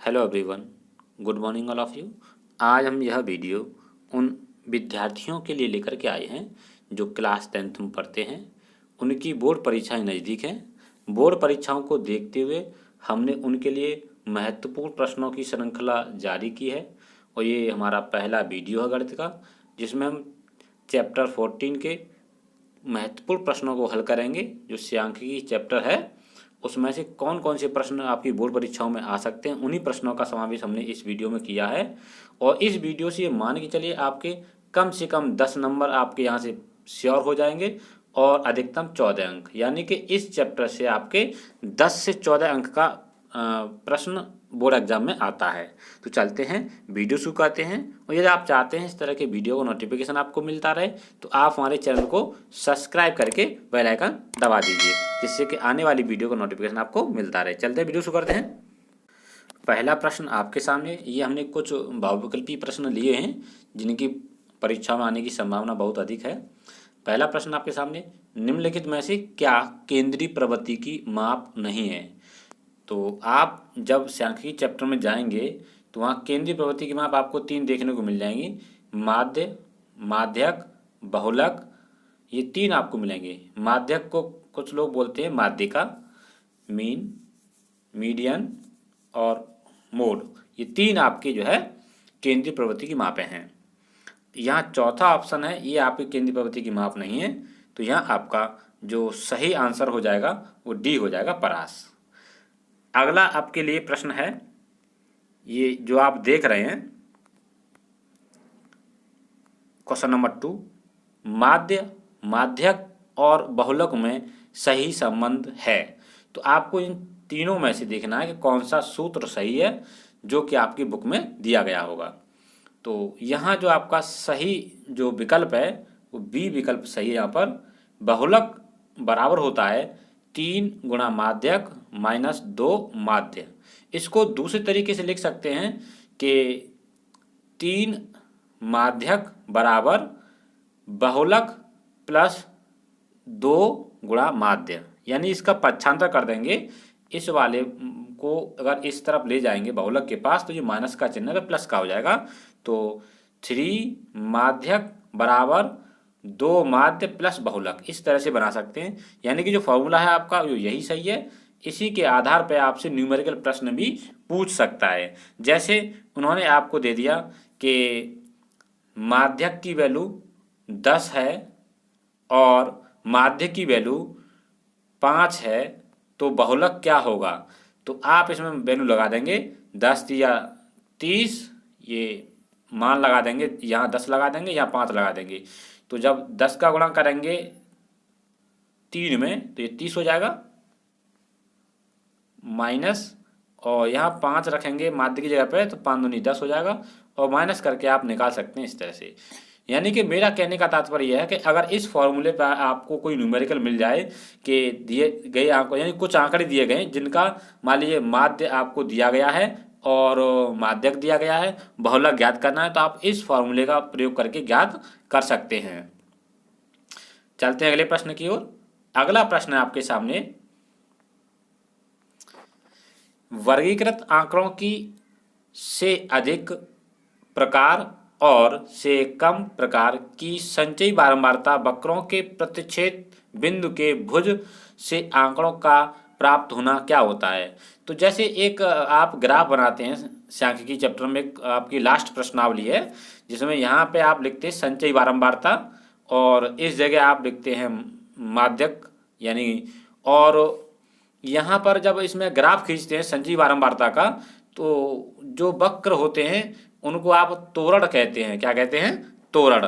Hello everyone, good morning all of you. आज हम यह वीडियो उन विद्यार्थियों के लिए लेकर के आए हैं जो क्लास 10th में पढ़ते हैं। उनकी बोर्ड परीक्षाएं नज़दीक हैं। बोर्ड परीक्षाओं को देखते हुए हमने उनके लिए महत्वपूर्ण प्रश्नों की श्रृंखला जारी की है और ये हमारा पहला वीडियो है गणित का, जिसमें हम चैप्टर 14 के महत्वपूर्ण प्रश्नों को हल करेंगे। जो सांख्यिकी चैप्टर है उसमें से कौन कौन से प्रश्न आपकी बोर्ड परीक्षाओं में आ सकते हैं, उन्हीं प्रश्नों का समावेश हमने इस वीडियो में किया है। और इस वीडियो से ये मान के चलिए आपके कम से कम 10 नंबर आपके यहाँ से श्योर हो जाएंगे और अधिकतम 14 अंक, यानी कि इस चैप्टर से आपके 10 से 14 अंक का प्रश्न बोर्ड एग्जाम में आता है। तो चलते हैं वीडियो शुरू करते हैं। और यदि आप चाहते हैं इस तरह के वीडियो का नोटिफिकेशन आपको मिलता रहे तो आप हमारे चैनल को सब्सक्राइब करके बेल आइकन दबा दीजिए, जिससे कि आने वाली वीडियो का नोटिफिकेशन आपको मिलता रहे। चलते हैं वीडियो शुरू करते हैं। पहला प्रश्न आपके सामने, ये हमने कुछ बहुविकल्पी प्रश्न लिए हैं जिनकी परीक्षा में आने की संभावना बहुत अधिक है। पहला प्रश्न आपके सामने, निम्नलिखित में से क्या केंद्रीय प्रवृत्ति की माप नहीं है? तो आप जब सांख्यिकी चैप्टर में जाएंगे तो वहाँ केंद्रीय प्रवृत्ति की माप आपको 3 देखने को मिल जाएंगी। माध्य, माध्यक, बहुलक, ये 3 आपको मिलेंगे। माध्यक को कुछ लोग बोलते हैं माध्यिका, मीन, मीडियन और मोड। ये 3 आपके जो है केंद्रीय प्रवृत्ति की मापें हैं। यहाँ चौथा ऑप्शन है, ये आपकी केंद्रीय प्रवृत्ति की माप नहीं है। तो यहाँ आपका जो सही आंसर हो जाएगा वो डी हो जाएगा, परास। अगला आपके लिए प्रश्न है, ये जो आप देख रहे हैं क्वेश्चन नंबर 2, माध्य, माध्यक और बहुलक में सही संबंध है। तो आपको इन तीनों में से देखना है कि कौन सा सूत्र सही है जो कि आपकी बुक में दिया गया होगा। तो यहाँ जो आपका सही जो विकल्प है वो बी विकल्प सही है। यहाँ पर बहुलक बराबर होता है 3 गुणा माध्यक माइनस 2 माध्य। इसको दूसरे तरीके से लिख सकते हैं कि 3 माध्यक बराबर बहुलक प्लस 2 गुणा माध्य, यानी इसका पक्षांतर कर देंगे। इस वाले को अगर इस तरफ ले जाएंगे बहुलक के पास तो ये माइनस का चिन्ह है, प्लस का हो जाएगा। तो 3 माध्यक बराबर 2 माध्य प्लस बहुलक, इस तरह से बना सकते हैं। यानी कि जो फॉर्मूला है आपका वो यही सही है। इसी के आधार पर आपसे न्यूमेरिकल प्रश्न भी पूछ सकता है। जैसे उन्होंने आपको दे दिया कि माध्यक की वैल्यू 10 है और माध्य की वैल्यू 5 है, तो बहुलक क्या होगा? तो आप इसमें वैल्यू लगा देंगे 10 या 30, ये मान लगा देंगे, यहाँ 10 लगा देंगे, यहाँ 5 लगा देंगे। तो जब 10 का गुणा करेंगे 3 में तो ये 30 हो जाएगा, माइनस, और यहाँ 5 रखेंगे माध्य की जगह पे तो 5 दूनी 10 हो जाएगा, और माइनस करके आप निकाल सकते हैं इस तरह से। यानी कि मेरा कहने का तात्पर्य यह है कि अगर इस फॉर्मूले पर आपको कोई न्यूमेरिकल मिल जाए कि दिए गए आंकड़े, यानी कुछ आंकड़े दिए गए जिनका मान लीजिए माध्य आपको दिया गया है और माध्यक दिया गया है, बहुलक ज्ञात करना है, तो आप इस फॉर्मूले का प्रयोग करके ज्ञात कर सकते हैं। चलते हैं अगले प्रश्न की ओर। अगला प्रश्न है आपके सामने, वर्गीकृत आंकड़ों की से अधिक प्रकार और से कम प्रकार की संचयी बारंबारता वक्रों के प्रतिच्छेद बिंदु के भुज से आंकड़ों का प्राप्त होना क्या होता है? तो जैसे एक आप ग्राफ बनाते हैं सांख्यिकी चैप्टर में, एक आपकी लास्ट प्रश्नावली है जिसमें यहाँ पे आप लिखते हैं संचयी बारंबारता और इस जगह आप लिखते हैं माध्यक, यानी, और यहाँ पर जब इसमें ग्राफ खींचते हैं संचयी बारंबारता का तो जो वक्र होते हैं उनको आप तोरण कहते हैं। क्या कहते हैं? तोरण।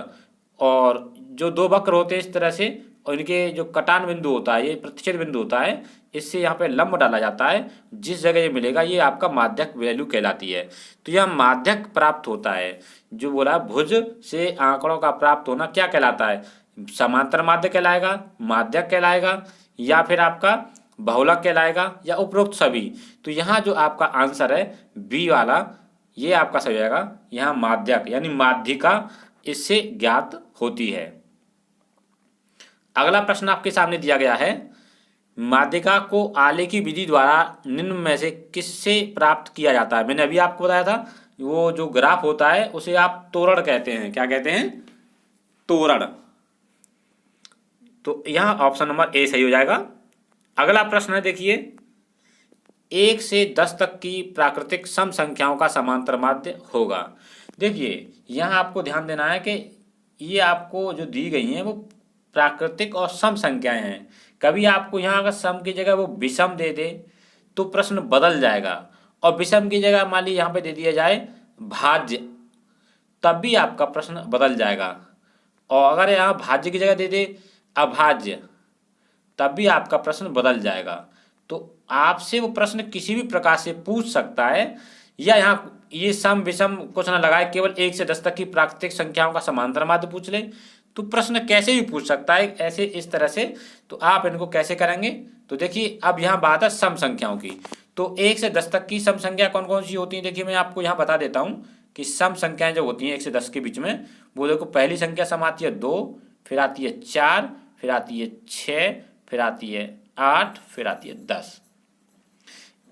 और जो 2 वक्र होते हैं इस तरह से, और इनके जो कटान बिंदु होता है, ये प्रतिच्छेद बिंदु होता है, इससे यहाँ पे लंब डाला जाता है। जिस जगह ये मिलेगा ये आपका माध्यक वैल्यू कहलाती है। तो यह माध्यक प्राप्त होता है। जो बोला भुज से आंकड़ों का प्राप्त होना क्या कहलाता है? समांतर माध्य कहलाएगा, माध्यक कहलाएगा, या फिर आपका बहुलक कहलाएगा, या उपरोक्त सभी। तो यहाँ जो आपका आंसर है बी वाला, ये आपका सही जाएगा। यहाँ माध्यक यानी माध्यिका इससे ज्ञात होती है। अगला प्रश्न आपके सामने दिया गया है, माध्यिका को आले की विधि द्वारा निम्न में से किससे प्राप्त किया जाता है? मैंने अभी आपको बताया था, वो जो ग्राफ होता है उसे आप तोरण कहते हैं। क्या कहते हैं? तोरण। तो यहाँ ऑप्शन नंबर ए सही हो जाएगा। अगला प्रश्न है, देखिए, 1 से 10 तक की प्राकृतिक सम संख्याओं का समांतर माध्य होगा। देखिए यहाँ आपको ध्यान देना है कि ये आपको जो दी गई हैं वो प्राकृतिक और सम संख्याएं हैं। कभी आपको यहाँ अगर सम की जगह वो विषम दे दे तो प्रश्न बदल जाएगा, और विषम की जगह मान लीजिए यहाँ पे दे दिया जाए भाज्य, तब भी आपका प्रश्न बदल जाएगा। और अगर यहाँ भाज्य की जगह दे दे अभाज्य, तब भी आपका प्रश्न बदल जाएगा। तो आपसे वो प्रश्न किसी भी प्रकार से पूछ सकता है, या यहाँ ये सम विषम कुछ ना लगाए, केवल 1 से 10 तक की प्राकृतिक संख्याओं का समांतर माध्य पूछ ले, तो प्रश्न कैसे भी पूछ सकता है ऐसे इस तरह से। तो आप इनको कैसे करेंगे? तो देखिए अब यहाँ बात है सम संख्याओं की। तो 1 से 10 तक की सम संख्या कौन कौन सी होती हैं? देखिए मैं आपको यहाँ बता देता हूँ कि सम संख्याएं जो होती हैं 1 से 10 के बीच में, वो देखो पहली संख्या सम आती है 2, फिर आती है 4, फिर आती है 6, फिर आती है 8, फिर आती है 10।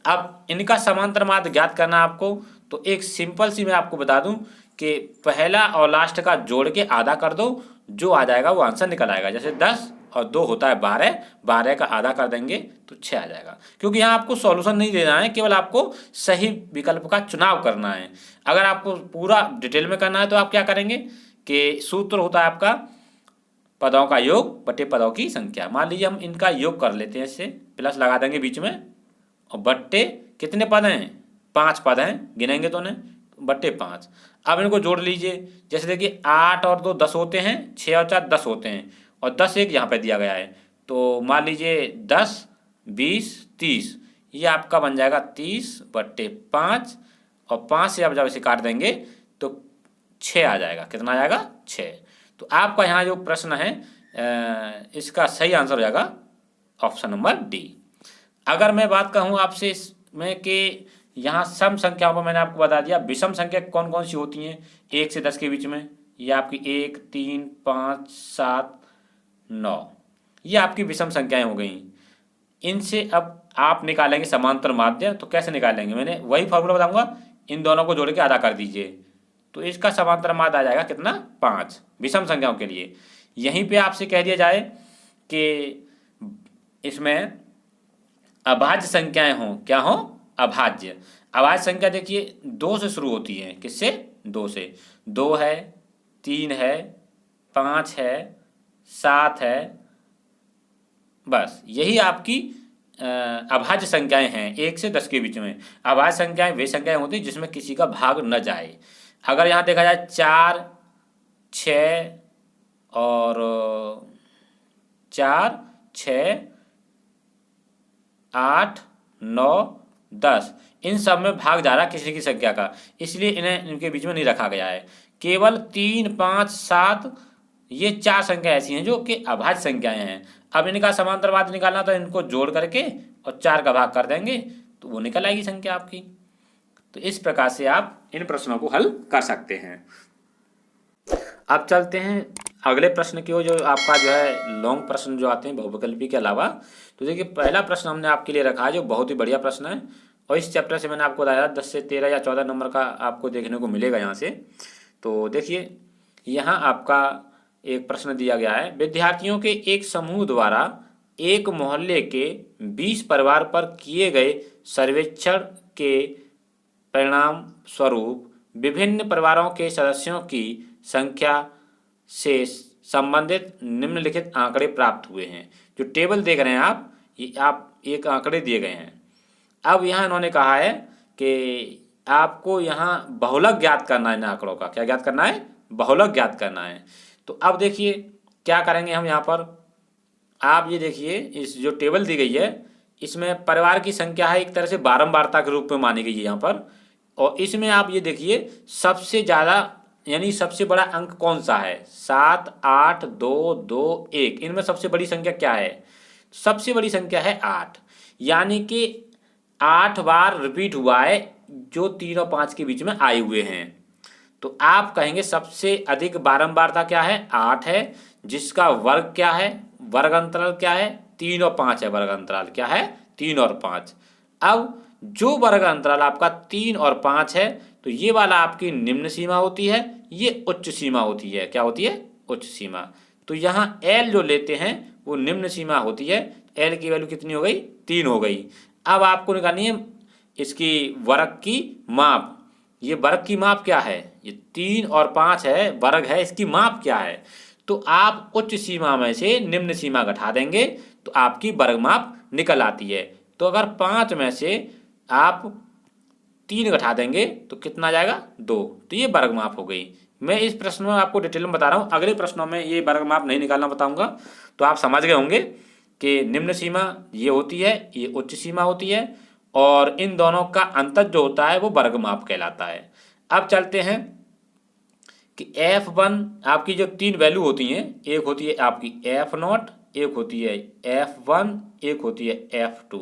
अब इनका समांतर माध्य ज्ञात करना आपको, तो एक सिंपल सी मैं आपको बता दूं कि पहला और लास्ट का जोड़ के आधा कर दो, जो आ जाएगा वो आंसर निकल आएगा। जैसे 10 और 2 होता है 12, 12 का आधा कर देंगे तो 6 आ जाएगा। क्योंकि यहाँ आपको सॉल्यूशन नहीं देना है, केवल आपको सही विकल्प का चुनाव करना है। अगर आपको पूरा डिटेल में करना है तो आप क्या करेंगे कि सूत्र होता है आपका पदों का योग बटे पदों की संख्या। मान लीजिए हम इनका योग कर लेते हैं, इससे प्लस लगा देंगे बीच में, और बट्टे कितने पद हैं? 5 पद हैं, गिनेंगे तो नहीं, बट्टे 5। अब इनको जोड़ लीजिए। जैसे देखिए 8 और 2 10 होते हैं, 6 और 4 10 होते हैं, और 10 एक यहाँ पे दिया गया है। तो मान लीजिए 10, 20, 30, ये आपका बन जाएगा 30 बट्टे 5, और 5 से आप जब इसे काट देंगे तो 6 आ जाएगा। कितना आ जाएगा? 6। तो आपका यहाँ जो प्रश्न है इसका सही आंसर हो जाएगा ऑप्शन नंबर डी। अगर मैं बात कहूँ आपसे इसमें कि यहाँ सम संख्याओं पर मैंने आपको बता दिया, विषम संख्या कौन कौन सी होती हैं 1 से 10 के बीच में, ये आपकी 1, 3, 5, 7, 9, ये आपकी विषम संख्याएं हो गई। इनसे अब आप निकालेंगे समांतर माध्य। तो कैसे निकालेंगे? मैंने वही फॉर्मूला बताऊंगा, इन दोनों को जोड़ के आधा कर दीजिए, तो इसका समांतर माध्य आ जाएगा कितना? 5 विषम संख्याओं के लिए। यहीं पे आपसे कह दिया जाए कि इसमें अभाज्य संख्याएं हों, क्या हों? अभाज्य। अभाज्य संख्या देखिए 2 से शुरू होती है। किससे? 2 से। 2 है, 3 है, 5 है, 7 है, बस यही आपकी अभाज्य संख्याएं हैं 1 से 10 के बीच में। अभाज्य संख्याएं वे संख्याएं होती हैं जिसमें किसी का भाग न जाए। अगर यहाँ देखा जाए 4, 6 और 4, 6, 8, 9, 10, इन सब में भाग जा रहा है किसी की संख्या का, इसलिए इन्हें इनके बीच में नहीं रखा गया है। केवल 3, 5, 7 ये 4 संख्या ऐसी हैं जो कि अभाज्य संख्याएं हैं। अब इनका समांतर माध्य निकालना, तो इनको जोड़ करके और 4 का भाग कर देंगे तो वो निकल आएगी संख्या आपकी। तो इस प्रकार से आप इन प्रश्नों को हल कर सकते हैं। अब चलते हैं अगले प्रश्न की ओर, जो आपका जो है लॉन्ग प्रश्न जो आते हैं बहुविकल्पी के अलावा। तो देखिए पहला प्रश्न हमने आपके लिए रखा है जो बहुत ही बढ़िया प्रश्न है, और इस चैप्टर से मैंने आपको बताया 10 से 13 या 14 नंबर का आपको देखने को मिलेगा यहाँ से। तो देखिए यहाँ आपका एक प्रश्न दिया गया है, विद्यार्थियों के एक समूह द्वारा एक मोहल्ले के 20 परिवार पर किए गए सर्वेक्षण के परिणाम स्वरूप विभिन्न परिवारों के सदस्यों की संख्या से संबंधित निम्नलिखित आंकड़े प्राप्त हुए हैं। जो टेबल देख रहे हैं आप, ये आप एक आंकड़े दिए गए हैं। अब यहाँ इन्होंने कहा है कि आपको यहाँ बहुलक ज्ञात करना है इन आंकड़ों का। क्या ज्ञात करना है? बहुलक ज्ञात करना है। तो अब देखिए क्या करेंगे हम यहाँ पर, आप ये देखिए इस जो टेबल दी गई है इसमें परिवार की संख्या है एक तरह से बारंबारता के रूप में मानी गई है यहाँ पर, और इसमें आप ये देखिए सबसे ज़्यादा यानी सबसे बड़ा अंक कौन सा है? 7, 8, 2, 2, 1, इनमें सबसे बड़ी संख्या क्या है? सबसे बड़ी संख्या है 8, यानी कि 8 बार रिपीट हुआ है जो 3 और 5 के बीच में आए हुए हैं। तो आप कहेंगे सबसे अधिक बारंबारता क्या है? 8 है, जिसका वर्ग क्या है? वर्ग अंतराल क्या है? 3 और 5 है वर्ग अंतराल। क्या है? 3 और 5। अब जो वर्ग अंतराल आपका 3 और 5 है तो ये वाला आपकी निम्न सीमा होती है, ये उच्च सीमा होती है। क्या होती है? उच्च सीमा। तो यहाँ एल जो लेते हैं वो निम्न सीमा होती है। एल की वैल्यू कितनी हो गई? 3 हो गई। अब आपको निकालनी है इसकी वर्ग की माप। ये वर्ग की माप क्या है? ये 3 और 5 है, वर्ग है, इसकी माप क्या है? तो आप उच्च सीमा में से निम्न सीमा घटा देंगे तो आपकी वर्ग माप निकल आती है। तो अगर 5 में से आप 3 घटा देंगे तो कितना आ जाएगा? 2। तो ये वर्ग माप हो गई। मैं इस प्रश्न में आपको डिटेल में बता रहा हूँ, अगले प्रश्नों में ये वर्ग माप नहीं निकालना बताऊंगा। तो आप समझ गए होंगे कि निम्न सीमा ये होती है, ये उच्च सीमा होती है, और इन दोनों का अंतर जो होता है वो वर्ग माप कहलाता है। अब चलते हैं कि F1 आपकी जो 3 वैल्यू होती हैं, एक होती है आपकी F0, एक होती है F1, एक होती है F2,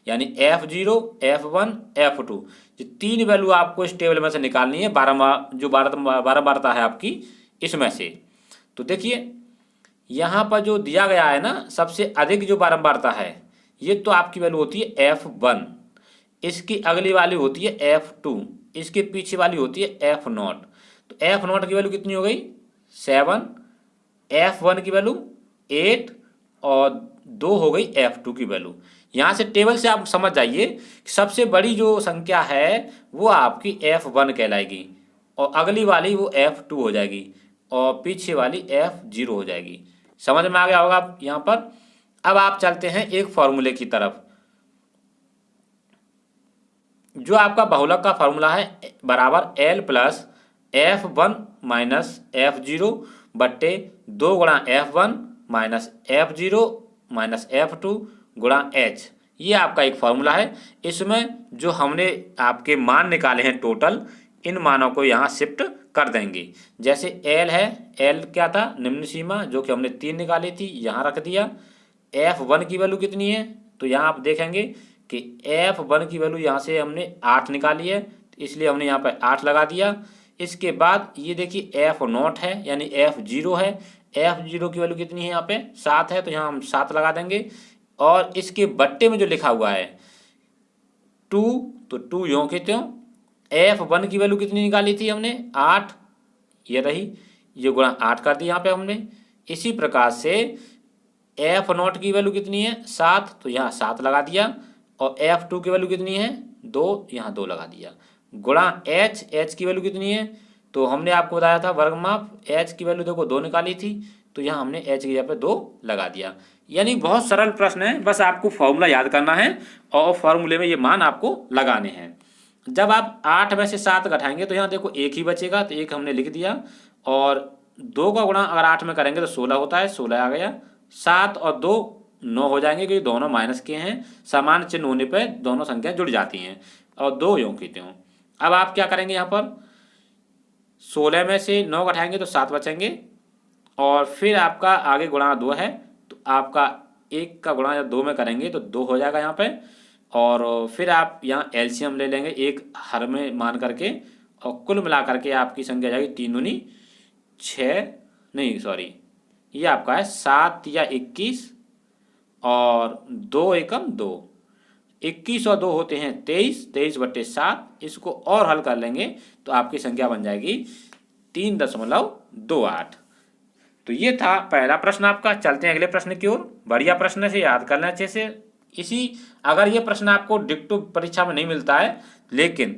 यानी F0, F1, F2। ये 3 वैल्यू आपको इस टेबल में से निकालनी है, बारंबारता है आपकी इसमें से। तो देखिए यहाँ पर जो दिया गया है ना, सबसे अधिक जो बारंबारता है ये तो आपकी वैल्यू होती है F1, इसकी अगली वाली होती है F2, इसके पीछे वाली होती है F0। तो F0 की वैल्यू कितनी हो गई? 7, F1 की वैल्यू 8 और 2 हो गई F2 की वैल्यू। यहाँ से टेबल से आप समझ जाइए सबसे बड़ी जो संख्या है वो आपकी F1 कहलाएगी, और अगली वाली वो F2 हो जाएगी, और पीछे वाली F0 हो जाएगी। समझ में आ गया होगा आप यहाँ पर। अब आप चलते हैं एक फॉर्मूले की तरफ। जो आपका बहुलक का फॉर्मूला है बराबर L plus F1 minus F0 बट्टे 2 गुणा F1 minus F0 minus F2 गुणा H। ये आपका एक फॉर्मूला है। इसमें जो हमने आपके मान निकाले हैं टोटल, इन मानों को यहाँ शिफ्ट कर देंगे। जैसे L है, L क्या था? निम्न सीमा, जो कि हमने 3 निकाली थी, यहाँ रख दिया। F1 की वैल्यू कितनी है? तो यहाँ आप देखेंगे कि F1 की वैल्यू यहाँ से हमने 8 निकाली है, इसलिए हमने यहाँ पर 8 लगा दिया। इसके बाद ये देखिए F0 है, यानी F0 है। F0 की वैल्यू कितनी है? यहाँ पे 7 है, तो यहाँ हम 7 लगा देंगे। और इसके बट्टे में जो लिखा हुआ है 2, तो 2 यों के त्यों। F1 की वैल्यू कितनी निकाली थी हमने? 8, ये रही, ये गुणा 8 कर दी यहाँ पे हमने। इसी प्रकार से F0 की वैल्यू कितनी है? 7, तो यहाँ 7 लगा दिया। और F2 की वैल्यू कितनी है? 2, यहाँ 2 लगा दिया। गुणा H की वैल्यू कितनी है? तो हमने आपको बताया था वर्ग माप, H की वैल्यू देखो 2 निकाली थी, तो यहाँ हमने H की जगह पे 2 लगा दिया। यानी बहुत सरल प्रश्न है, बस आपको फॉर्मूला याद करना है और फॉर्मूले में ये मान आपको लगाने हैं। जब आप 8 में से 7 घटाएंगे तो यहाँ देखो 1 ही बचेगा, तो 1 हमने लिख दिया। और 2 का गुणा अगर 8 में करेंगे तो 16 होता है, 16 आ गया। 7 और 2 9 हो जाएंगे, क्योंकि दोनों माइनस के हैं। समान चिन्ह होने पर दोनों संख्या जुड़ जाती हैं, और 2 यों की त्यों। अब आप क्या करेंगे? यहाँ पर 16 में से 9 घटाएंगे तो 7 बचेंगे, और फिर आपका आगे गुणा 2 है, तो आपका 1 का गुणा 2 में करेंगे तो 2 हो जाएगा यहाँ पे। और फिर आप यहाँ एलसीएम ले लेंगे, एक हर में मान करके, और कुल मिला करके आपकी संख्या जाएगी 3 दूनी 6, नहीं सॉरी, ये आपका है 7 या 21, और 2 एकम 2, 21 और 2 होते हैं 23, 23 बट्टे 7। इसको और हल कर लेंगे तो आपकी संख्या बन जाएगी 3.28। तो ये था पहला प्रश्न आपका। चलते हैं अगले प्रश्न की ओर। बढ़िया प्रश्न से याद करना अच्छे से। अगर ये प्रश्न आपको डिक्टो परीक्षा में नहीं मिलता है, लेकिन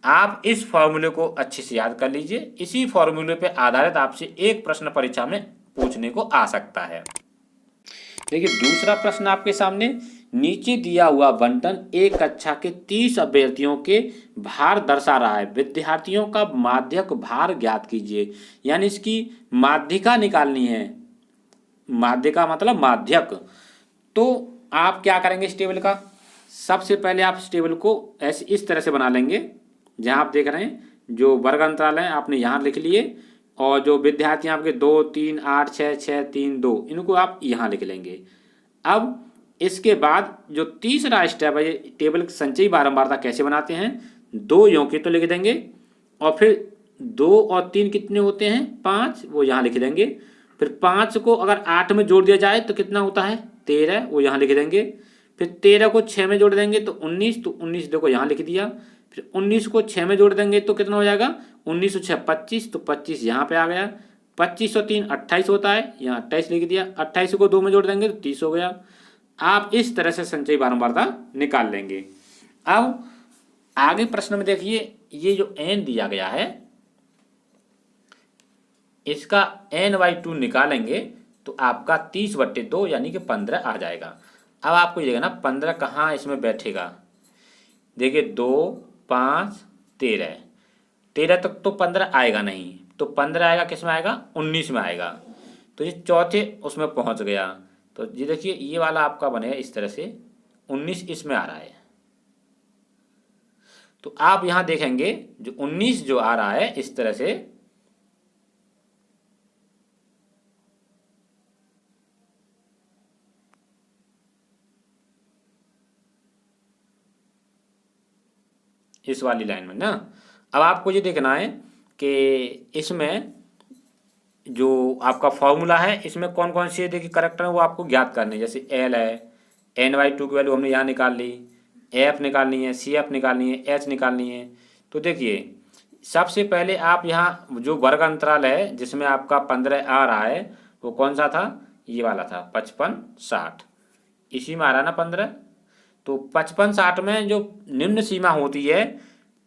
आप इस फॉर्मूले को अच्छे से याद कर लीजिए। इसी फॉर्मूले पे आधारित आपसे एक प्रश्न परीक्षा में पूछने को आ सकता है। देखिए दूसरा प्रश्न आपके सामने, नीचे दिया हुआ बंटन एक कक्षा के 30 अभ्यर्थियों के भार दर्शा रहा है। विद्यार्थियों का माध्यक भार ज्ञात कीजिए। यानी इसकी माध्यिका निकालनी है। माध्यिका मतलब माध्यक। तो आप क्या करेंगे? इस टेबल का सबसे पहले आप इस टेबल को ऐसे इस तरह से बना लेंगे। जहां आप देख रहे हैं जो वर्ग अंतराल है आपने यहाँ लिख लिए, और जो विद्यार्थी आपके 2, 3, 8, 6, 6, 3, 2, इनको आप यहाँ लिख लेंगे। अब इसके बाद जो तीसरा स्टेप है, ये टेबल संचयी बारंबारता कैसे बनाते हैं? 2 यों के तो लिख देंगे, और फिर 2 और 3 कितने होते हैं? 5, वो यहाँ लिख देंगे। फिर 5 को अगर 8 में जोड़ दिया जाए तो कितना होता है? 13 वो यहाँ लिख देंगे। फिर 13 को 6 में जोड़ देंगे तो 19, तो 19 देखो यहाँ लिख दिया। फिर 19 को 6 में जोड़ देंगे तो कितना हो जाएगा, 19 और 6 25, तो 25 यहाँ पे आ गया। 25 और 3 28 होता है, यहाँ 28 लिख दिया। 28 को 2 में जोड़ देंगे तो 30 हो गया। आप इस तरह से संचयी बारंबारता निकाल लेंगे। अब आगे प्रश्न में देखिए, ये जो n दिया गया है इसका n/2 निकालेंगे तो आपका 30/2 यानी कि 15 आ जाएगा। अब आपको ये ना 15 कहाँ इसमें बैठेगा, देखिए 2 5 13, 13 तक तो 15 आएगा नहीं, तो 15 आएगा किस में आएगा, 19 में आएगा। तो ये चौथे उसमें पहुंच गया। तो ये देखिए ये वाला आपका बनेगा इस तरह से, 19 इसमें आ रहा है। तो आप यहां देखेंगे जो 19 जो आ रहा है इस तरह से, इस वाली लाइन में ना। अब आपको ये देखना है कि इसमें जो आपका फॉर्मूला है इसमें कौन कौन से देखिए करेक्टर है वो आपको ज्ञात करने हैं। जैसे एल है, n/2 की वैल्यू हमने यहाँ निकाल ली, एफ निकालनी है, सी एफ निकालनी है, एच निकालनी है। तो देखिए सबसे पहले आप यहाँ जो वर्ग अंतराल है जिसमें आपका 15 आ रहा है वो कौन सा था, ये वाला था 55 60, इसी में आ रहा है ना 15। तो 55 60 में जो निम्न सीमा होती है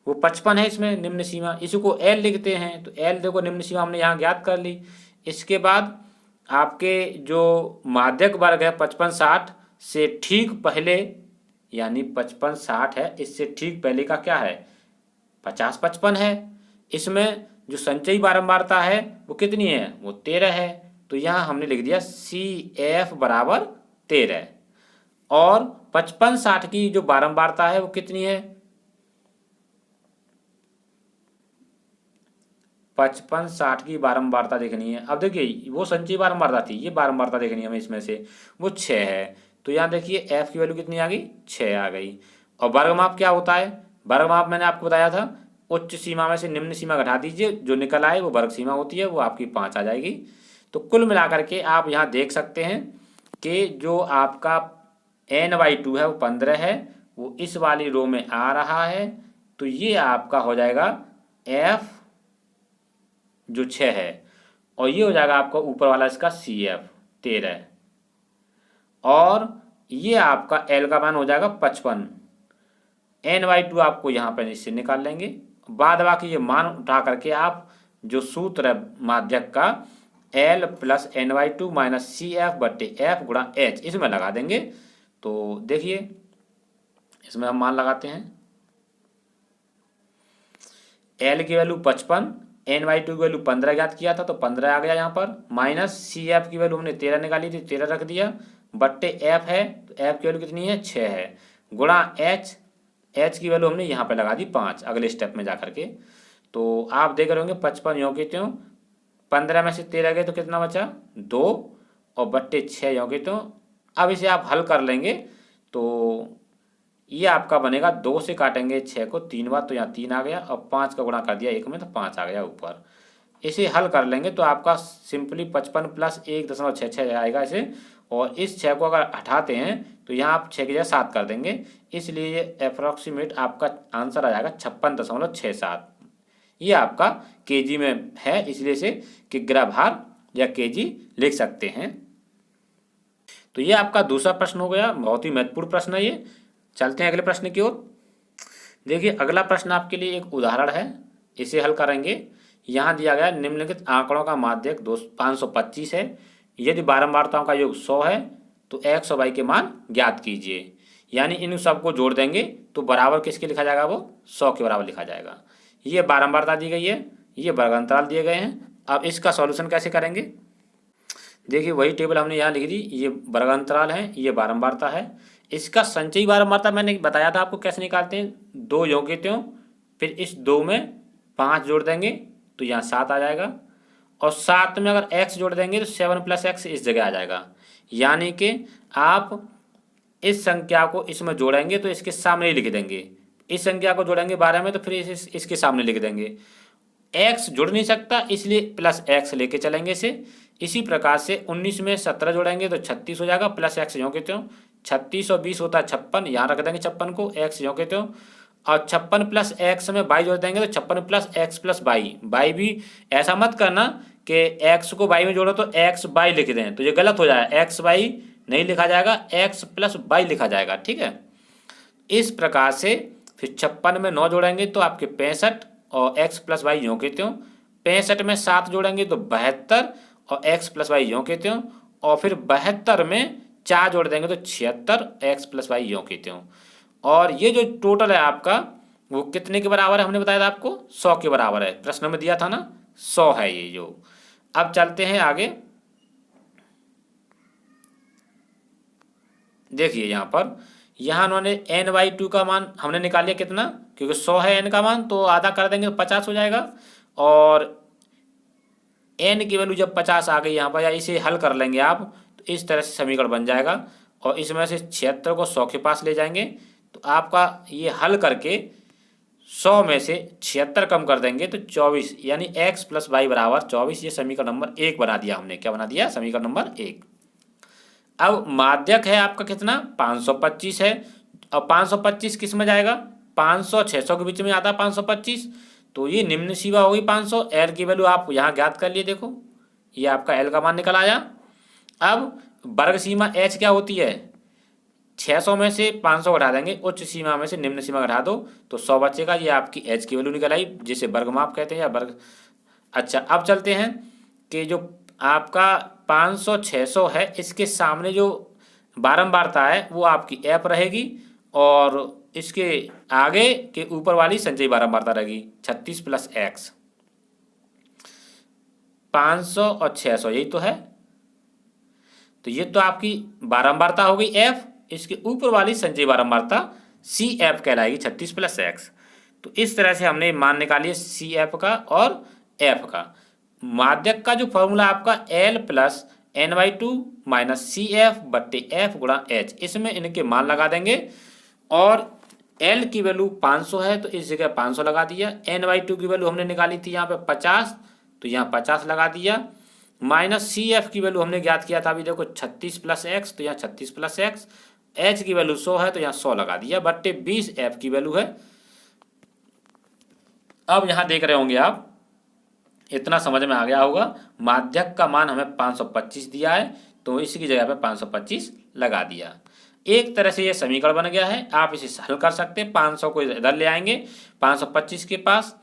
वो 55 है, इसमें निम्न सीमा, इसी को एल लिखते हैं। तो एल देखो निम्न सीमा हमने यहाँ ज्ञात कर ली। इसके बाद आपके जो माध्यक वर्ग है 55 60 से ठीक पहले, यानी 55 60 है इससे ठीक पहले का क्या है 50 55 है। इसमें जो संचयी बारंबारता है वो कितनी है, वो 13 है। तो यहाँ हमने लिख दिया CF बराबर 13, और 55 60 की जो बारंबारता है वो कितनी है, 55 60 की बारंबारता देखनी है। अब देखिए वो संचयी बारंबारता थी, ये बारंबारता देखनी है हमें, इसमें से वो 6 है। तो यहाँ देखिए f की वैल्यू कितनी आ गई, 6 आ गई। और वर्गमाप क्या होता है, वर्गमाप मैंने आपको बताया था उच्च सीमा में से निम्न सीमा घटा दीजिए, जो निकल आए वो वर्ग सीमा होती है, वो आपकी 5 आ जाएगी। तो कुल मिलाकर के आप यहाँ देख सकते हैं कि जो आपका n/2 है वो 15 है, वो इस वाली रो में आ रहा है। तो ये आपका हो जाएगा f जो 6 है, और ये हो जाएगा आपका ऊपर वाला इसका CF 13, और ये आपका L का मान हो जाएगा 55। n/2 आपको यहाँ पर इससे निकाल लेंगे। बाद बाकी ये मान उठा करके आप जो सूत्र है माध्यक का L + n/2 - CF/F × H इसमें लगा देंगे। तो देखिए इसमें हम मान लगाते हैं, L की वैल्यू 55, n/2 की वैल्यू 15 ज्ञात किया था तो 15 आ गया यहाँ पर, माइनस CF की वैल्यू हमने 13 निकाली थी, 13 रख दिया, बट्टे F है तो F की वैल्यू कितनी है 6 है, गुणा H की वैल्यू हमने यहाँ पे लगा दी 5 अगले स्टेप में जा करके। तो आप देख रहे होंगे 55 यों के त्यों, 15 में से 13 गए तो कितना बचा 2, और बट्टे 6 यों के त्यों। अब इसे आप हल कर लेंगे तो ये आपका बनेगा, 2 से काटेंगे 6 को 3 बार तो यहाँ 3 आ गया, और 5 का गुणा कर दिया 1 में तो 5 आ गया ऊपर। इसे हल कर लेंगे तो आपका सिंपली 55 + 1.66 आएगा इसे, और इस 6 को अगर हटाते हैं तो यहाँ आप 6 की जगह 7 कर देंगे, इसलिए ये अप्रॉक्सीमेट आपका आंसर आ जाएगा 56.67। ये आपका केजी में है, इसलिए से किग्रा भार या केजी लिख सकते हैं। तो ये आपका दूसरा प्रश्न हो गया, बहुत ही महत्वपूर्ण प्रश्न है ये। चलते हैं अगले प्रश्न की ओर। देखिए अगला प्रश्न आपके लिए एक उदाहरण है, इसे हल करेंगे। यहाँ दिया गया निम्नलिखित आंकड़ों का माध्यक 525 है, यदि बारंबारताओं का योग 100 है तो x और y के मान ज्ञात कीजिए। यानी इन सबको जोड़ देंगे तो बराबर किसके लिखा जाएगा, वो 100 के बराबर लिखा जाएगा। ये बारंबारता दी गई है, ये वर्ग अंतराल दिए गए हैं। अब इसका सॉल्यूशन कैसे करेंगे, देखिए वही टेबल हमने यहाँ लिख दी, ये वर्ग अंतराल है, ये बारंबारता है। इसका संचयी बारंबारता मैंने बताया था आपको कैसे निकालते हैं, 2 यों के त्यों, फिर इस 2 में 5 जोड़ देंगे तो यहाँ 7 आ जाएगा, और 7 में अगर x जोड़ देंगे तो 7 + x इस जगह आ जाएगा। यानी कि आप इस संख्या को इसमें जोड़ेंगे तो इसके सामने ही लिख देंगे, इस संख्या को जोड़ेंगे 12 में तो फिर इसके सामने लिख देंगे। एक्स जुड़ नहीं सकता, इसलिए प्लस एक्स लेके चलेंगे इसे। इसी प्रकार से 19 में 17 जोड़ेंगे तो 36 हो जाएगा, प्लस एक्स यों के त्यों। 36 और 20 होता है 56, यहाँ रख देंगे 56 को, एक्स यों के त्यों। और 56 प्लस एक्स में 22 जोड़ देंगे तो 56 प्लस एक्स प्लस 22। बाई भी ऐसा मत करना कि एक्स को बाई में जोड़ो तो एक्स बाई लिख दें, तो ये गलत हो जाएगा। एक्स बाई नहीं लिखा जाएगा, एक्स प्लस बाई लिखा जाएगा, ठीक है। इस प्रकार से फिर 56 में 9 जोड़ेंगे तो आपके 65 और एक्स प्लस वाई यों के त्यों। 65 में 7 जोड़ेंगे तो 72 और एक्स प्लस वाई यों के त्यों। और फिर 72 में 4 जोड़ देंगे तो 76 एक्स प्लस वाई यों के त्यों। और ये जो टोटल है आपका वो कितने के बराबर है, हमने बताया था आपको 100 के बराबर है, प्रश्न में दिया था ना 100 है ये जो। अब चलते हैं आगे, देखिए यहाँ पर, यहाँ उन्होंने n/2 का मान हमने निकाल लिया कितना, क्योंकि 100 है n का मान तो आधा कर देंगे तो 50 हो जाएगा। और n की वैल्यू जब 50 आ गई यहाँ पर, या इसे हल कर लेंगे आप तो इस तरह से समीकरण बन जाएगा। और इसमें से 76 को 100 के पास ले जाएंगे तो आपका ये हल करके 100 में से 76 कम कर देंगे तो 24, यानी x प्लस वाई बराबर 24। ये समीकरण नंबर 1 बना दिया हमने। क्या बना दिया, समीकरण नंबर 1। अब माध्यक है आपका कितना, 525 है। अब 525 किस में जाएगा, 500 600 के बीच में आता है 525, तो ये निम्न सीमा होगी 500। एल की वैल्यू आप यहाँ ज्ञात कर लिए, देखो ये आपका एल का मान निकल आया। अब वर्ग सीमा एच क्या होती है, 600 में से 500 घटा देंगे, उच्च सीमा में से निम्न सीमा घटा दो तो 100 बचेगा। ये आपकी एच की वैल्यू निकल आई, जिसे वर्गमाप कहते हैं या वर्ग। अच्छा, अब चलते हैं कि जो आपका 500 600 है, इसके सामने जो बारंबारता है वो आपकी एफ रहेगी, और इसके आगे के ऊपर वाली संचयी बारंबारता रहेगी 36 प्लस एक्स। 500 और 600 यही तो है, तो ये तो आपकी बारंबारता हो गई एफ, इसके ऊपर वाली संचयी बारंबारता सी एफ कहलाएगी 36 प्लस एक्स। तो इस तरह से हमने मान निकालिए सी एफ का और एफ का। माध्यक का जो फॉर्मूला आपका L plus n/2 minus C F बट्टे एफ गुणा एच, इसमें इनके मान लगा देंगे। और एल की वैल्यू 500 है तो इस जगह 500 लगा दिया। n/2 की वैल्यू हमने निकाली थी यहाँ पे 50, तो यहाँ 50 लगा दिया। माइनस सी एफ की वैल्यू हमने ज्ञात किया था अभी देखो 36 प्लस एक्स, तो यहाँ 36 प्लस एक्स। एच की वैल्यू 100 है तो यहाँ 100 लगा दिया, बट्टे 20 एफ की वैल्यू है। अब यहाँ देख रहे होंगे आप, इतना समझ में आ गया होगा। माध्यक का मान हमें 525 दिया है तो इसी की जगह पे 525 लगा दिया। एक तरह से ये समीकरण बन गया है, आप इसे हल कर सकते हैं। 500 को इधर ले आएंगे 525 के पास,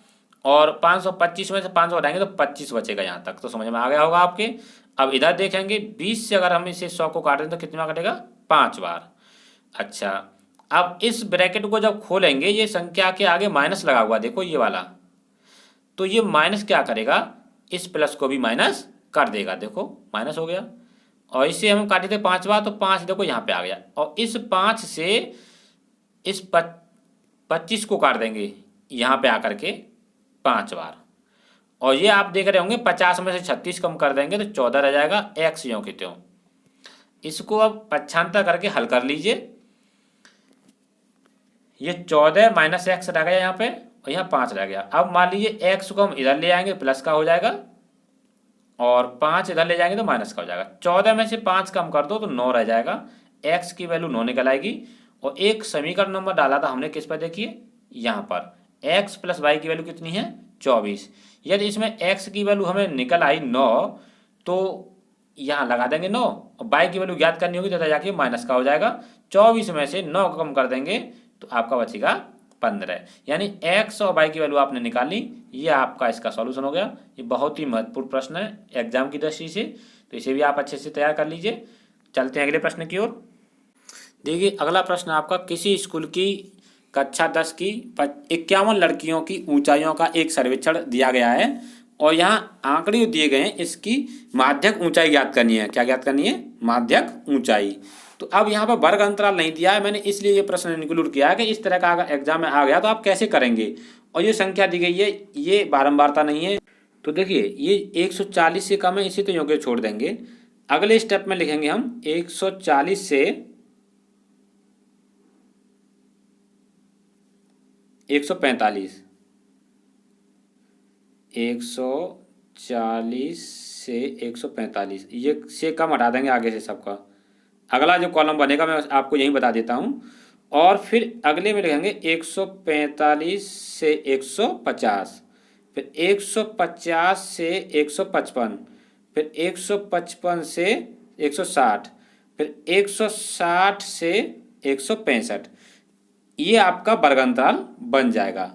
और 525 में से 500 हटाएंगे तो 25 बचेगा। यहाँ तक तो समझ में आ गया होगा आपके। अब इधर देखेंगे 20 से अगर हम इसे 100 को काटें तो कितना कटेगा, 5 बार। अच्छा, अब इस ब्रैकेट को जब खोलेंगे, ये संख्या के आगे माइनस लगा हुआ देखो ये वाला, तो ये माइनस क्या करेगा, इस प्लस को भी माइनस कर देगा, देखो माइनस हो गया। और इसे हम काटे थे 5 बार तो 5 देखो यहाँ पे आ गया। और इस 5 से इस 25 को काट देंगे यहाँ पे आकर के 5 बार। और ये आप देख रहे होंगे 50 में से 36 कम कर देंगे तो 14 रह जाएगा, एक्स यों के त्यों। इसको अब पक्षांतर करके हल कर लीजिए। ये 14 माइनस एक्स रह गया यहाँ पे, और यहाँ 5 रह गया। अब मान लीजिए एक्स को हम इधर ले आएंगे प्लस का हो जाएगा, और 5 इधर ले जाएंगे तो माइनस का हो जाएगा। 14 में से 5 कम कर दो तो 9 रह जाएगा, एक्स की वैल्यू 9 निकल आएगी। और एक समीकरण नंबर डाला था हमने किस पर, देखिए यहाँ पर एक्स प्लस वाई की वैल्यू कितनी है, 24। यदि इसमें एक्स की वैल्यू हमें निकल आई 9 तो यहाँ लगा देंगे 9, और वाई की वैल्यू ज्ञात करनी होगी तो जाके माइनस का हो जाएगा। 24 में से 9 कम कर देंगे तो आपका बचेगा 15, यानी एक्स और वाई की वैल्यू आपने निकाल ली। ये आपका इसका सॉल्यूशन हो गया। ये बहुत ही महत्वपूर्ण प्रश्न है एग्जाम की दृष्टि से, तो इसे भी आप अच्छे से तैयार कर लीजिए। चलते हैं अगले प्रश्न की ओर। देखिए अगला प्रश्न आपका, किसी स्कूल की कक्षा 10 की 51 लड़कियों की ऊंचाइयों का एक सर्वेक्षण दिया गया है, और यहाँ आंकड़े दिए गए हैं, इसकी माध्यक ऊंचाई ज्ञात करनी है। क्या ज्ञात करनी है, माध्यक ऊंचाई। तो अब यहाँ पर वर्ग अंतराल नहीं दिया है, मैंने इसलिए ये प्रश्न इंक्लूड किया है कि इस तरह का अगर एग्जाम में आ गया तो आप कैसे करेंगे। और ये संख्या दी गई है, ये बारंबारता नहीं है, तो देखिए ये 140 से कम है, इसे तो योग्य छोड़ देंगे। अगले स्टेप में लिखेंगे हम 140 से 145, 140 से 145, ये से कम हटा देंगे आगे से सबका। अगला जो कॉलम बनेगा मैं आपको यही बता देता हूँ। और फिर अगले में लिखेंगे 145 से 150, फिर 150 से 155, फिर 155 से 160, फिर 160 से 165। ये आपका वर्ग अंतराल बन जाएगा।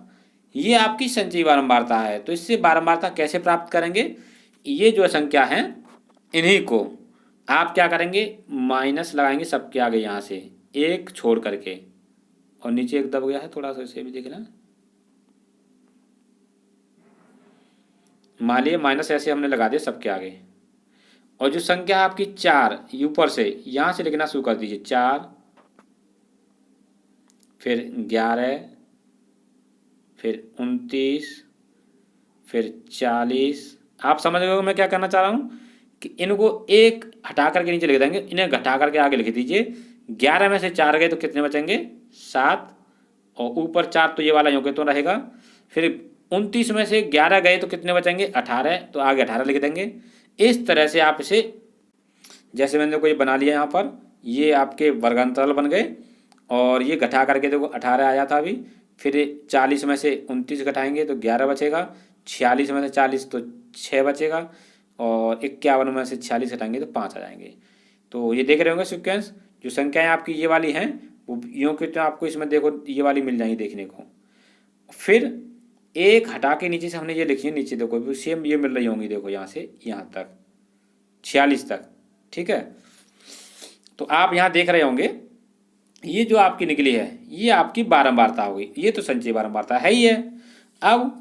ये आपकी संचयी बारंबारता है। तो इससे बारंबारता कैसे प्राप्त करेंगे? ये जो संख्या है इन्हीं को आप क्या करेंगे, माइनस लगाएंगे सबके आगे, यहाँ से एक छोड़ करके, और नीचे एक दब गया है थोड़ा सा, इसे भी देख लें। मान लिया माइनस ऐसे हमने लगा दिया सबके आगे। और जो संख्या है आपकी 4, ऊपर से यहाँ से लिखना शुरू कर दीजिए। 4, फिर 11, फिर 29, फिर 40। आप समझ गए मैं क्या करना चाह रहा हूँ कि इनको एक हटा करके नीचे लिख देंगे, इन्हें घटा करके आगे लिख दीजिए। 11 में से 4 गए तो कितने बचेंगे? 7, और ऊपर 4 तो ये वाला योग तो रहेगा। फिर 29 में से 11 गए तो कितने बचेंगे? 18, तो आगे 18 लिख देंगे। इस तरह से आप इसे, जैसे मैंने कोई बना लिया यहाँ पर, ये आपके वर्गांतराल बन गए। और ये घटा करके देखो 18 आया था अभी। फिर 40 में से 29 घटाएंगे तो 11 बचेगा। 46 में से 40 तो 6 बचेगा। और 51 में से 46 घटाएंगे तो 5 आ जाएंगे। तो ये देख रहे होंगे सिक्वेंस। जो संख्याएं आपकी ये वाली हैं वो यूँ कि तो आपको इसमें देखो ये वाली मिल जाएंगी देखने को। फिर एक हटा के नीचे से हमने ये लिखी है, नीचे देखो सेम ये मिल रही होंगी, देखो यहाँ से यहाँ तक 46 तक। ठीक है, तो आप यहाँ देख रहे होंगे ये जो आपकी निकली है ये आपकी बारंबारता होगी। ये तो संचयी बारंबारता है ही है। अब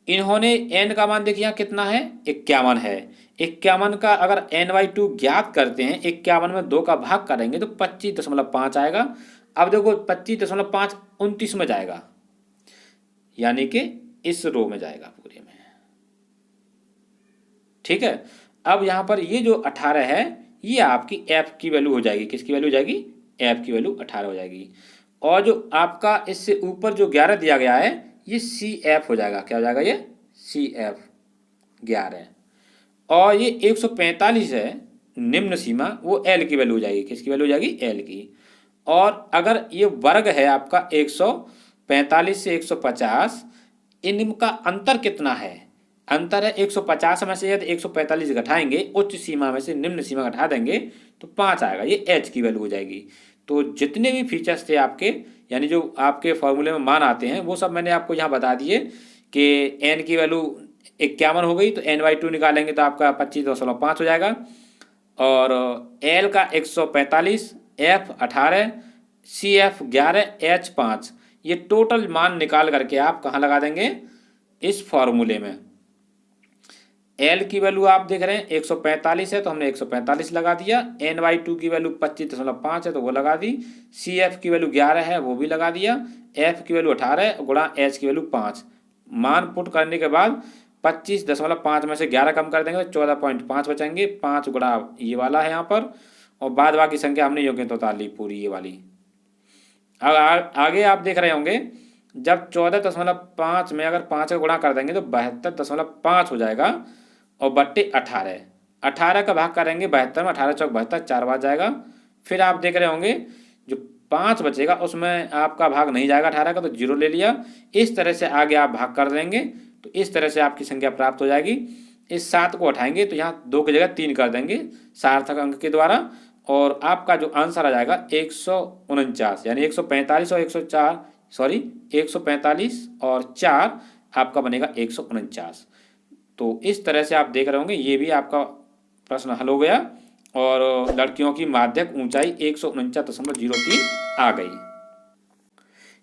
इन्होंने n का मान देखिए यहाँ कितना है? 51 है। 51 का अगर n/2 ज्ञात करते हैं, 51 में 2 का भाग करेंगे तो 25.5 आएगा। अब देखो 25.5 29 में जाएगा, यानी कि इस रो में जाएगा पूरे में। ठीक है, अब यहाँ पर ये जो 18 है ये आपकी f की वैल्यू हो जाएगी। किसकी वैल्यू हो जाएगी? f की वैल्यू 18 हो जाएगी। और जो आपका इससे ऊपर जो 11 दिया गया है ये CF हो जाएगा। क्या हो जाएगा? ये CF 11। और ये 145 है निम्न सीमा, वो L की वैल्यू हो जाएगी। किसकी वैल्यू हो जाएगी? L की। और अगर ये वर्ग है आपका 145 से 150, इनका अंतर कितना है? अंतर है 150 में से यदि 145 घटाएंगे, उच्च सीमा में से निम्न सीमा घटा देंगे तो 5 आएगा। ये H की वैल्यू हो जाएगी। तो जितने भी फीचर्स थे आपके, यानी जो आपके फॉर्मूले में मान आते हैं, वो सब मैंने आपको यहाँ बता दिए कि n की वैल्यू 51 हो गई तो n/2 निकालेंगे तो आपका 25.5 हो जाएगा। और L का 145, F 18, CF 11, H 5। ये टोटल मान निकाल करके आप कहाँ लगा देंगे? इस फॉर्मूले में। L की वैल्यू आप देख रहे हैं 145 है तो हमने 145 लगा दिया। n/2 की वैल्यू 25.5 है तो वो लगा दी। CF की वैल्यू 11 है वो भी लगा दिया। F की वैल्यू 18 गुणा H की वैल्यू 5। मान पुट करने के बाद 25.5 में से 11 कम कर देंगे तो 14.5 बचेंगे। 5 गुणा ये वाला है यहाँ पर, और बाद बाकी संख्या हमने योग्य तो उतार ली पूरी ये वाली। अब आगे आप देख रहे होंगे जब 14.5 में अगर 5 का गुणा कर देंगे तो 72.5 हो जाएगा। और बट्टे 18 का भाग करेंगे 72 में, 18 चौक 72, 4 बार जाएगा। फिर आप देख रहे होंगे जो 5 बचेगा उसमें आपका भाग नहीं जाएगा 18 का, तो 0 ले लिया। इस तरह से आगे आप भाग कर देंगे तो इस तरह से आपकी संख्या प्राप्त हो जाएगी। इस 7 को उठाएंगे तो यहाँ 2 की जगह 3 कर देंगे सार्थक अंक के द्वारा, और आपका जो आंसर आ जाएगा 149, यानी 145 और 104, सॉरी 145 और 4 आपका बनेगा 149। तो इस तरह से आप देख रहे होंगे ये भी आपका प्रश्न हल हो गया। और लड़कियों की माध्यक ऊंचाई 149.03 आ गई।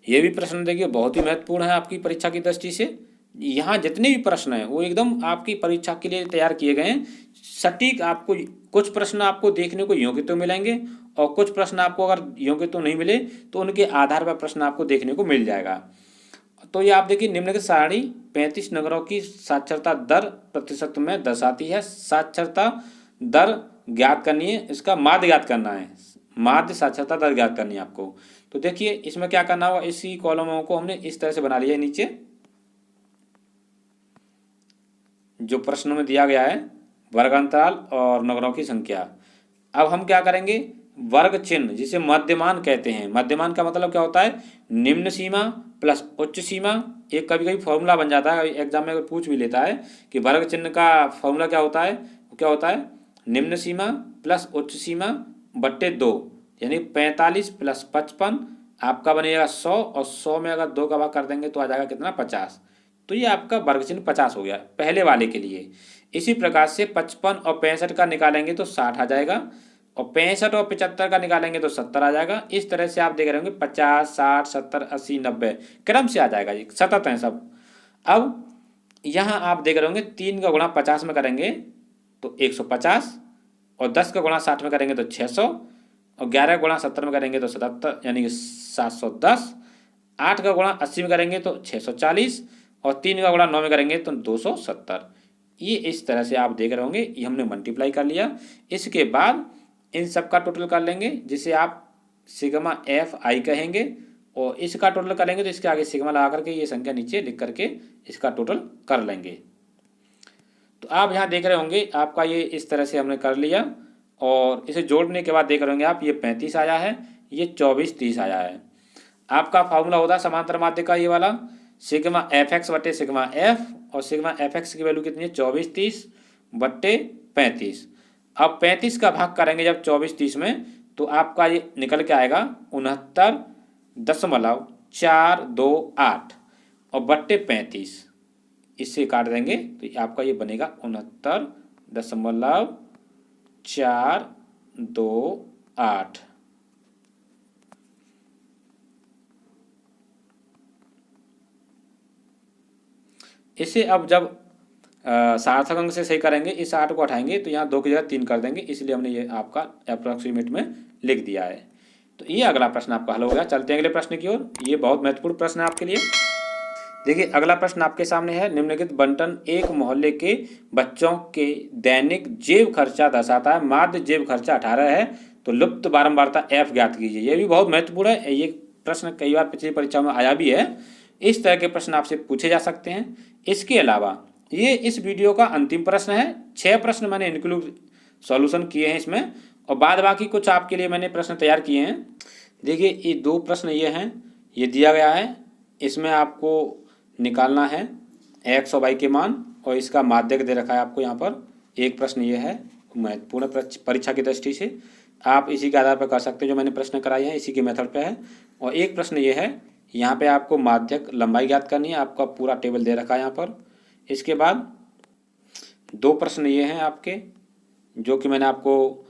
ये भी प्रश्न देखिए बहुत ही महत्वपूर्ण है आपकी परीक्षा की दृष्टि से। यहाँ जितने भी प्रश्न हैं वो एकदम आपकी परीक्षा के लिए तैयार किए गए हैं सटीक। आपको कुछ प्रश्न आपको देखने को योग्य तो मिलेंगे और कुछ प्रश्न आपको अगर योग्य तो नहीं मिले तो उनके आधार पर प्रश्न आपको देखने को मिल जाएगा। तो ये आप देखिए निम्नलिखित सारणी 35 नगरों की साक्षरता दर प्रतिशत में दर्शाती है। साक्षरता दर ज्ञात करनी है, इसका माध्य ज्ञात करना है। माध्य साक्षरता दर ज्ञात करनी है आपको। तो देखिए इसमें क्या करना होगा, इसी कॉलमों को हमने इस तरह से बना लिया है नीचे। जो प्रश्न में दिया गया है वर्गांतराल और नगरों की संख्या। अब हम क्या करेंगे, वर्ग चिन्ह जिसे मध्यमान कहते हैं, मध्यमान का मतलब क्या होता है, निम्न सीमा प्लस उच्च सीमा। एक कभी कभी फॉर्मूला बन जाता है, एग्जाम में अगर पूछ भी लेता है कि वर्ग चिन्ह का फॉर्मूला क्या होता है, वो क्या होता है, निम्न सीमा प्लस उच्च सीमा बट्टे 2, यानी 45 प्लस 55 आपका बनेगा 100, और 100 में अगर 2 का भाग कर देंगे तो आ जाएगा कितना, 50। तो ये आपका वर्ग चिन्ह 50 हो गया पहले वाले के लिए। इसी प्रकार से 55 और 65 का निकालेंगे तो 60 आ जाएगा, और 65 और 75 का निकालेंगे तो 70 आ जाएगा। इस तरह से आप देख रहे होंगे 50, 60, 70, 80, 90 क्रम से आ जाएगा, ये सतत हैं सब। अब यहाँ आप देख रहे होंगे 3 का गुणा 50 में करेंगे तो 150, और 10 का गुणा 60 में करेंगे तो 600, और 11 का गुणा 70 में करेंगे तो 77 यानी कि 710, 8 का गुणा 80 में करेंगे तो 640, और 3 का गुणा 9 में करेंगे तो 270। ये इस तरह से आप देख रहे होंगे, ये हमने मल्टीप्लाई कर लिया। इसके बाद इन सब का टोटल कर लेंगे जिसे आप सिग्मा एफ आई कहेंगे, और इसका टोटल करेंगे तो इसके आगे सिग्मा लगा करके ये संख्या नीचे लिख करके इसका टोटल कर लेंगे। तो आप यहाँ देख रहे होंगे आपका ये इस तरह से हमने कर लिया, और इसे जोड़ने के बाद देख रहे होंगे आप ये 35 आया है, ये 24 30 आया है। आपका फार्मूला होता है समांतर माध्य का ये वाला, सिग्मा एफ एक्स बट्टे सिग्मा एफ, और सिग्मा एफ एक्स की वैल्यू कितनी है, 24 30 बट्टे 35। अब 35 का भाग करेंगे जब 24 30 में तो आपका ये निकल के आएगा 69.428, और बट्टे 35 इससे काट देंगे तो आपका ये बनेगा 69.428। इसे अब जब सार्थक अंक से सही करेंगे, इस 8 को हटाएंगे तो यहाँ 2 की जगह 3 कर देंगे, इसलिए हमने ये आपका अप्रोक्सीमेट में लिख दिया है। तो ये अगला प्रश्न आपका हल हो गया। चलते हैं अगले प्रश्न की ओर। ये बहुत महत्वपूर्ण प्रश्न है आपके लिए। देखिए अगला प्रश्न आपके सामने है, निम्नलिखित बंटन एक मोहल्ले के बच्चों के दैनिक जेब खर्चा दर्शाता है, माध्य जेब खर्चा 18 है, तो लुप्त बारंबारता एफ ज्ञात कीजिए। ये भी बहुत महत्वपूर्ण है, ये प्रश्न कई बार पिछली परीक्षा में आया भी है। इस तरह के प्रश्न आपसे पूछे जा सकते हैं। इसके अलावा ये इस वीडियो का अंतिम प्रश्न है। 6 प्रश्न मैंने इंक्लूड सॉल्यूशन किए हैं इसमें, और बाद बाकी कुछ आपके लिए मैंने प्रश्न तैयार किए हैं। देखिए ये 2 प्रश्न ये हैं, ये दिया गया है, इसमें आपको निकालना है एक्स और वाई के मान, और इसका माध्यक दे रखा है आपको यहाँ पर। एक प्रश्न ये है महत्वपूर्ण परीक्षा की दृष्टि से, आप इसी के आधार पर कर सकते हैं, जो मैंने प्रश्न कराए हैं इसी के मेथड पे है। और एक प्रश्न ये है, यहाँ पे आपको माध्यक लंबाई ज्ञात करनी है, आपका पूरा टेबल दे रखा है यहाँ पर। इसके बाद 2 प्रश्न ये हैं आपके, जो कि मैंने आपको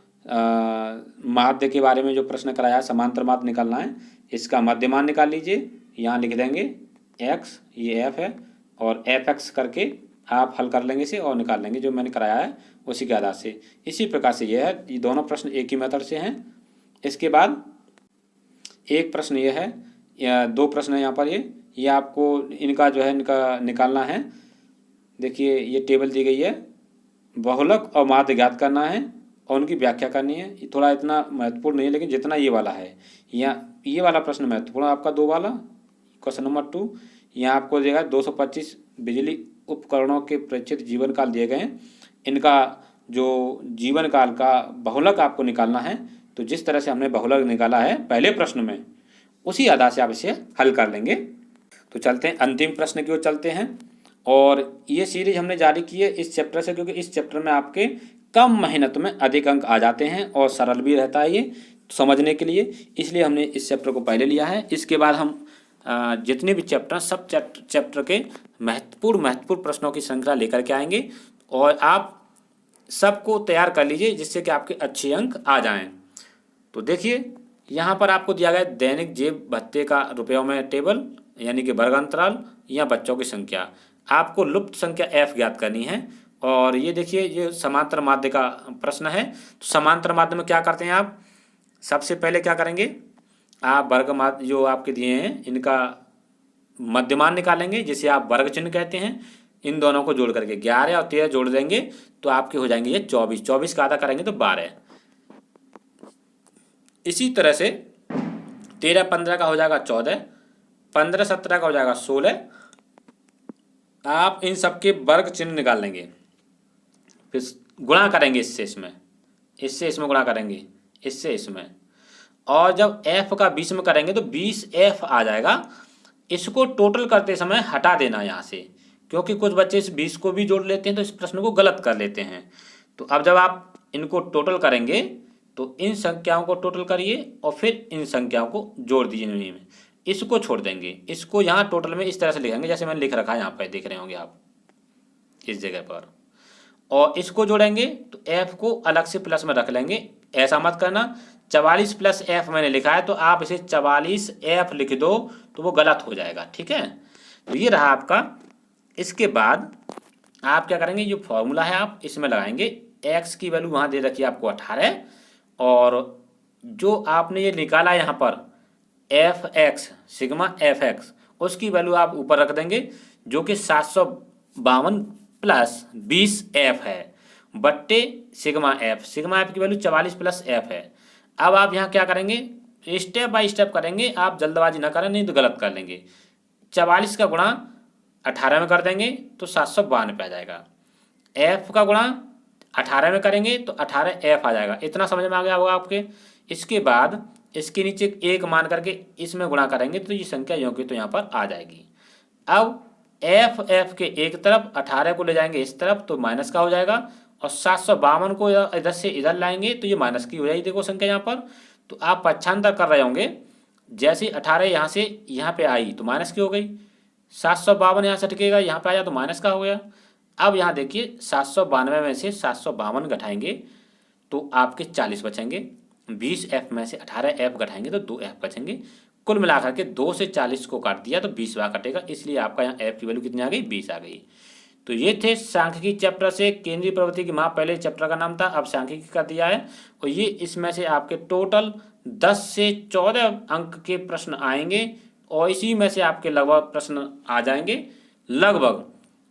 माध्य के बारे में जो प्रश्न कराया है, समांतर माध्य निकालना है, इसका मध्यमान निकाल लीजिए, यहाँ लिख देंगे एक्स, ये एफ है, और एफ एक्स करके आप हल कर लेंगे इसे और निकाल लेंगे जो मैंने कराया है उसी के आधार से। इसी प्रकार से ये है, ये दोनों प्रश्न एक ही मेथड से हैं। इसके बाद एक प्रश्न ये है, या 2 प्रश्न है यहाँ पर, ये आपको इनका जो है इनका निकालना है। देखिए ये टेबल दी गई है, बहुलक और माध्य ज्ञात करना है और उनकी व्याख्या करनी है। ये थोड़ा इतना महत्वपूर्ण नहीं है, लेकिन जितना ये वाला है, यहाँ ये वाला प्रश्न महत्वपूर्ण आपका 2 वाला। क्वेश्चन नंबर 2 यहाँ आपको देगा 225 बिजली उपकरणों के प्रेक्षित जीवन काल दिए गए हैं, इनका जो जीवन काल का बहुलक आपको निकालना है। तो जिस तरह से हमने बहुलक निकाला है पहले प्रश्न में, उसी आधार से आप इसे हल कर लेंगे। तो चलते हैं अंतिम प्रश्न की ओर चलते हैं। और ये सीरीज हमने जारी की है इस चैप्टर से, क्योंकि इस चैप्टर में आपके कम मेहनत में अधिक अंक आ जाते हैं और सरल भी रहता है ये समझने के लिए, इसलिए हमने इस चैप्टर को पहले लिया है। इसके बाद हम जितने भी चैप्टर, सब चैप्टर के महत्वपूर्ण प्रश्नों की श्रृंखला लेकर के आएंगे, और आप सबको तैयार कर लीजिए जिससे कि आपके अच्छे अंक आ जाएं। तो देखिए यहाँ पर आपको दिया गया दैनिक जेब भत्ते का रुपयों में टेबल, यानी कि वर्गांतराल या बच्चों की संख्या। आपको लुप्त संख्या एफ ज्ञात करनी है। और ये देखिए ये समांतर माध्य का प्रश्न है। तो समांतर माध्य में क्या करते हैं आप, सबसे पहले क्या करेंगे, आप वर्ग माध्य जो आपके दिए हैं इनका मध्यमान निकालेंगे, जिसे आप वर्ग चिन्ह कहते हैं। इन दोनों को जोड़ करके 11 और 13 जोड़ देंगे तो आपके हो जाएंगे ये 24। 24 का आधा करेंगे तो 12। इसी तरह से 13 15 का हो जाएगा 14, 15 17 का हो जाएगा 16, आप इन सब के वर्ग चिन्ह निकाल लेंगे, फिर गुणा करेंगे इससे इसमें गुणा करेंगे, इससे इसमें, और जब f का 20 में करेंगे तो 20f आ जाएगा। इसको टोटल करते समय हटा देना यहाँ से, क्योंकि कुछ बच्चे इस 20 को भी जोड़ लेते हैं तो इस प्रश्न को गलत कर लेते हैं। तो अब जब आप इनको टोटल करेंगे तो इन संख्याओं को टोटल करिए और फिर इन संख्याओं को जोड़ दीजिए में, इसको छोड़ देंगे। इसको यहाँ टोटल में इस तरह से लिखेंगे जैसे मैंने लिख रखा है, यहाँ पर देख रहे होंगे आप इस जगह पर, और इसको जोड़ेंगे तो f को अलग से प्लस में रख लेंगे। ऐसा मत करना, 44 प्लस f मैंने लिखा है तो आप इसे 44f लिख दो तो वो गलत हो जाएगा, ठीक है। तो ये रहा आपका। इसके बाद आप क्या करेंगे, जो फॉर्मूला है आप इसमें लगाएंगे। x की वैल्यू वहाँ दे रखी है आपको 18, और जो आपने ये निकाला यहाँ पर fx सिग्मा fx, उसकी वैल्यू आप ऊपर रख देंगे जो कि 752 प्लस 20f है बट्टे सिग्मा f की वैल्यू 44 प्लस f है। अब आप यहाँ क्या करेंगे, स्टेप बाय स्टेप करेंगे, आप जल्दबाजी ना करें नहीं तो गलत कर लेंगे। 44 का गुणा 18 में कर देंगे तो 752 आ जाएगा। f का गुणा 18 में करेंगे तो 18f आ जाएगा। इतना समझ में आ गया होगा आपके। इसके बाद इसके नीचे 1 मान करके इसमें गुणा करेंगे तो ये संख्या यों की तो यहाँ पर आ जाएगी। अब f के एक तरफ 18 को ले जाएंगे इस तरफ तो माइनस का हो जाएगा, और 752 को इधर से इधर लाएंगे तो ये माइनस की हो जाएगी। देखो संख्या यहाँ पर, तो आप पक्षांतर कर रहे होंगे। जैसे 18 यहाँ से यहाँ पे आई तो माइनस की हो गई, 752 यहाँ से हटेगा यहाँ पे आया तो माइनस का हो गया। अब यहाँ देखिए 792 में से 752 घटाएंगे तो आपके 40 बचेंगे, 20f में से 18f घटाएंगे तो 2f बचेंगे। कुल मिलाकर के 2 से 40 को काट दिया तो 20 बार कटेगा, इसलिए आपका यहाँ f की वैल्यू कितनी आ गई, 20 आ गई। तो ये थे सांख्यिकी चैप्टर से केंद्रीय प्रवृत्ति की माप। पहले चैप्टर का नाम था, अब सांख्यिकी कर दिया है। और ये इसमें से आपके टोटल 10 से 14 अंक के प्रश्न आएंगे और इसी में से आपके लगभग प्रश्न आ जाएंगे लगभग,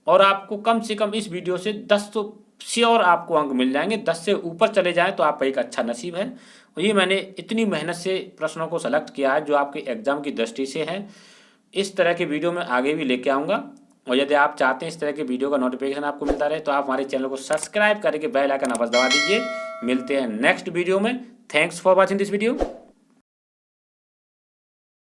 और आपको कम से कम इस वीडियो से 10 तो श्योर आपको अंक मिल जाएंगे। 10 से ऊपर चले जाएं तो आपका एक अच्छा नसीब है। और ये मैंने इतनी मेहनत से प्रश्नों को सेलेक्ट किया है जो आपके एग्जाम की दृष्टि से है। इस तरह के वीडियो मैं आगे भी लेके आऊँगा, और यदि आप चाहते हैं इस तरह के वीडियो का नोटिफिकेशन आपको मिलता रहे तो आप हमारे चैनल को सब्सक्राइब करके बेल आइकन अवश्य दबा दीजिए। मिलते हैं नेक्स्ट वीडियो में। Thanks for watching this video.